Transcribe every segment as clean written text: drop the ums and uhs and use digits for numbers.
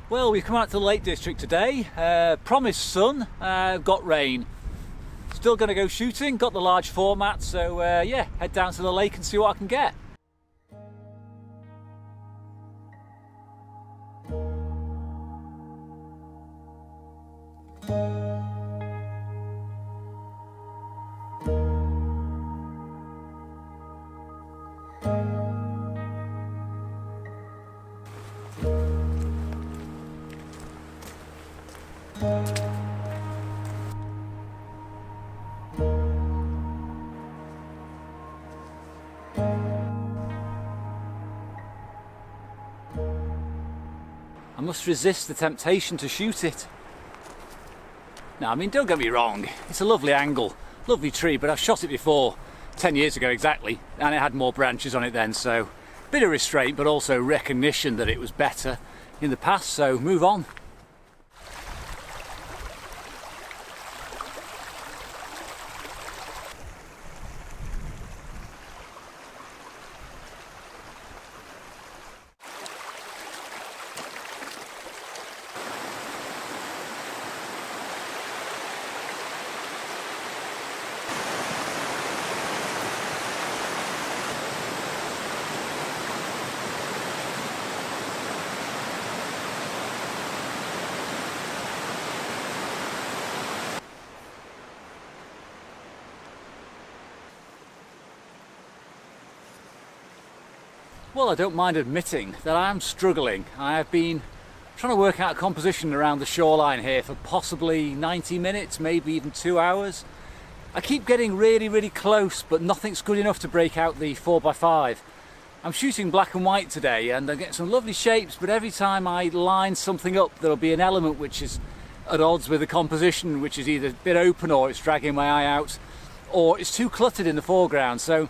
Well, we've come out to the Lake District today. Promised sun, got rain. Still going to go shooting, got the large format, so yeah, head down to the lake and see what I can get. I must resist the temptation to shoot it. Now, I mean, don't get me wrong, it's a lovely angle, lovely tree, but I've shot it before, 10 years ago exactly, and it had more branches on it then, so a bit of restraint, but also recognition that it was better in the past, so move on. Well, I don't mind admitting that I am struggling. I have been trying to work out a composition around the shoreline here for possibly 90 minutes, maybe even 2 hours. I keep getting really close, but nothing's good enough to break out the 4x5. I'm shooting black and white today and I'm getting some lovely shapes, but every time I line something up there'll be an element which is at odds with the composition, which is either a bit open or it's dragging my eye out, or it's too cluttered in the foreground. So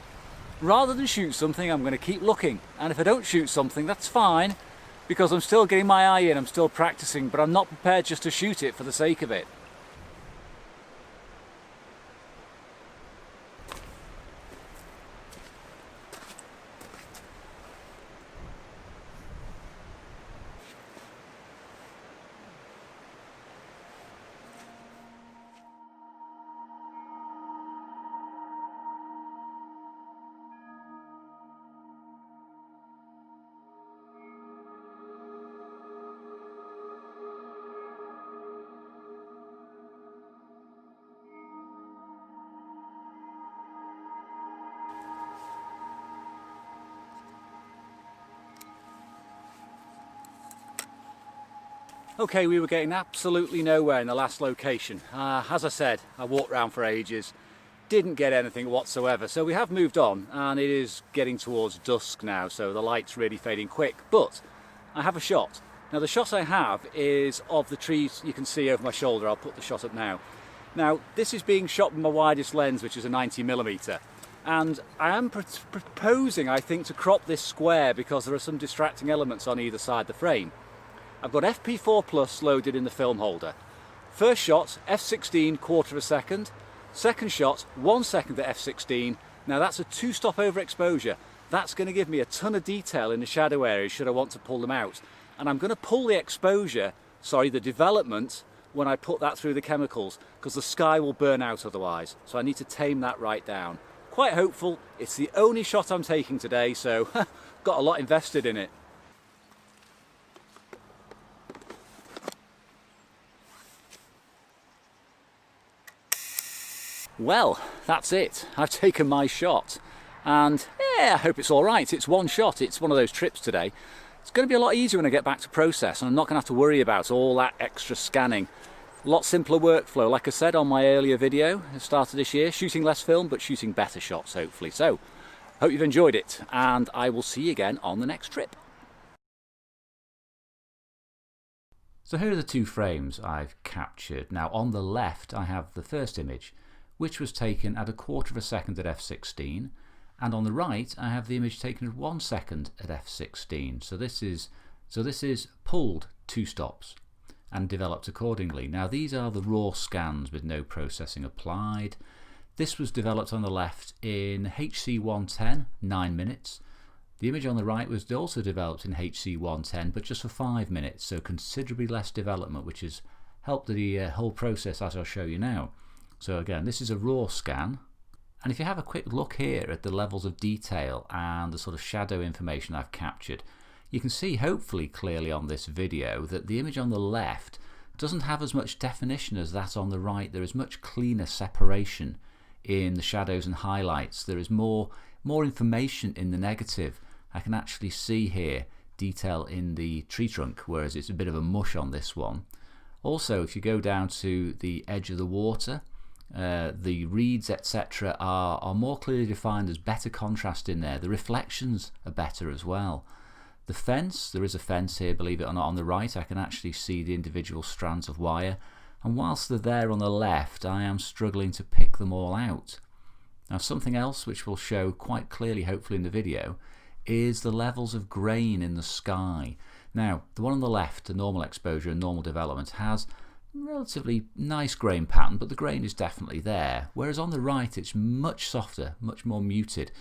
rather than shoot something, I'm going to keep looking, and if I don't shoot something, that's fine, because I'm still getting my eye in, I'm still practicing, but I'm not prepared just to shoot it for the sake of it. Okay, we were getting absolutely nowhere in the last location. As I said, I walked around for ages, didn't get anything whatsoever, so we have moved on, and it is getting towards dusk now, so the light's really fading quick, but I have a shot. Now the shot I have is of the trees you can see over my shoulder. I'll put the shot up now. Now this is being shot with my widest lens, which is a 90mm, and I am proposing, I think, to crop this square because there are some distracting elements on either side of the frame. I've got FP4 Plus loaded in the film holder. First shot, f16, quarter of a second. Second shot, 1 second at f16. Now that's a 2-stop overexposure. That's going to give me a ton of detail in the shadow areas should I want to pull them out. And I'm going to pull the exposure, the development, when I put that through the chemicals, because the sky will burn out otherwise. So I need to tame that right down. Quite hopeful. It's the only shot I'm taking today, so got a lot invested in it. Well, that's it. I've taken my shot, and yeah, I hope it's all right. It's one shot. It's one of those trips today. It's going to be a lot easier when I get back to process, and I'm not going to have to worry about all that extra scanning. A lot simpler workflow. Like I said on my earlier video at the start of this year, shooting less film, but shooting better shots, hopefully. So, hope you've enjoyed it, and I will see you again on the next trip. So here are the two frames I've captured. Now on the left I have the first image, which was taken at a quarter of a second at f16, And on the right I have the image taken at 1 second at f16. So this is pulled 2 stops and developed accordingly. Now these are the raw scans with no processing applied. This was developed on the left in HC110, 9 minutes. The image on the right was also developed in HC110, but just for 5 minutes, so considerably less development, which has helped the whole process, as I'll show you now. So again, this is a raw scan, and if you have a quick look here at the levels of detail and the sort of shadow information I've captured, you can see hopefully clearly on this video that the image on the left doesn't have as much definition as that on the right. There is much cleaner separation in the shadows and highlights. There is more information in the negative. I can actually see here detail in the tree trunk, whereas it's a bit of a mush on this one. Also, if you go down to the edge of the water, the reeds etc. are more clearly defined. There's better contrast in there. The reflections are better as well. The fence, there is a fence here, believe it or not, on the right. I can actually see the individual strands of wire, and whilst they're there on the left, I am struggling to pick them all out. Now something else which will show quite clearly hopefully in the video is the levels of grain in the sky. Now the one on the left, the normal exposure and normal development, has relatively nice grain pattern, but the grain is definitely there, whereas on the right it's much softer, much more muted,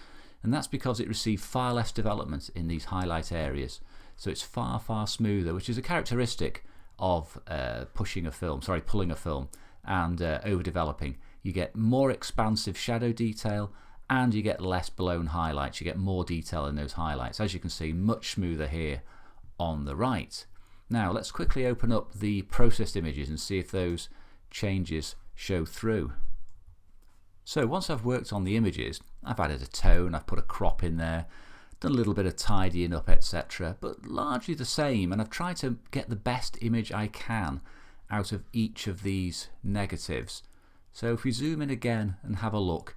and that's because it received far less development in these highlight areas. So it's far smoother, which is a characteristic of pulling a film and overdeveloping. You get more expansive shadow detail and you get less blown highlights. You get more detail in those highlights. As you can see, much smoother here on the right. Now let's quickly open up the processed images and see if those changes show through. So once I've worked on the images, I've added a tone, I've put a crop in there, done a little bit of tidying up etc, but largely the same, and I've tried to get the best image I can out of each of these negatives. So if we zoom in again and have a look,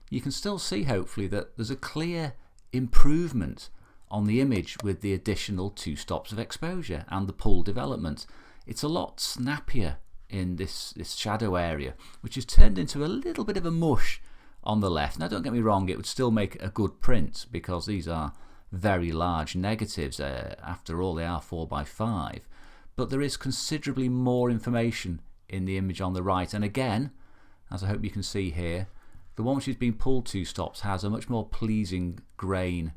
you can still see hopefully that there's a clear improvement on the image with the additional 2 stops of exposure and the pull development. It's a lot snappier in this shadow area, which is turned into a little bit of a mush on the left. Now don't get me wrong, it would still make a good print because these are very large negatives. After all, they are 4x5, but there is considerably more information in the image on the right, and again, as I hope you can see here, the one which has been pulled 2 stops has a much more pleasing grain.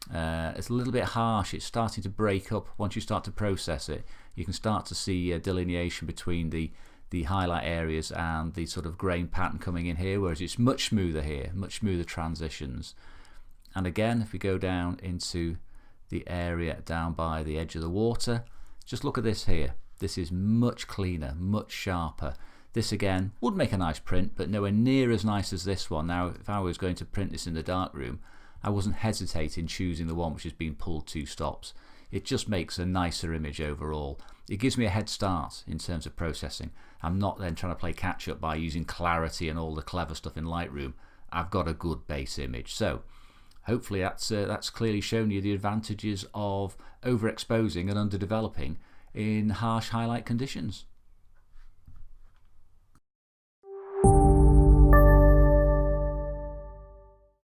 It's a little bit harsh, it's starting to break up. Once you start to process it, you can start to see a delineation between the highlight areas and the sort of grain pattern coming in here, whereas it's much smoother here, much smoother transitions. And again, if we go down into the area down by the edge of the water, just look at this here. This is much cleaner, much sharper. This again would make a nice print, but nowhere near as nice as this one. Now if I was going to print this in the darkroom, I wasn't hesitating choosing the one which has been pulled 2 stops. It just makes a nicer image overall. It gives me a head start in terms of processing. I'm not then trying to play catch up by using clarity and all the clever stuff in Lightroom. I've got a good base image. So hopefully that's clearly shown you the advantages of overexposing and underdeveloping in harsh highlight conditions.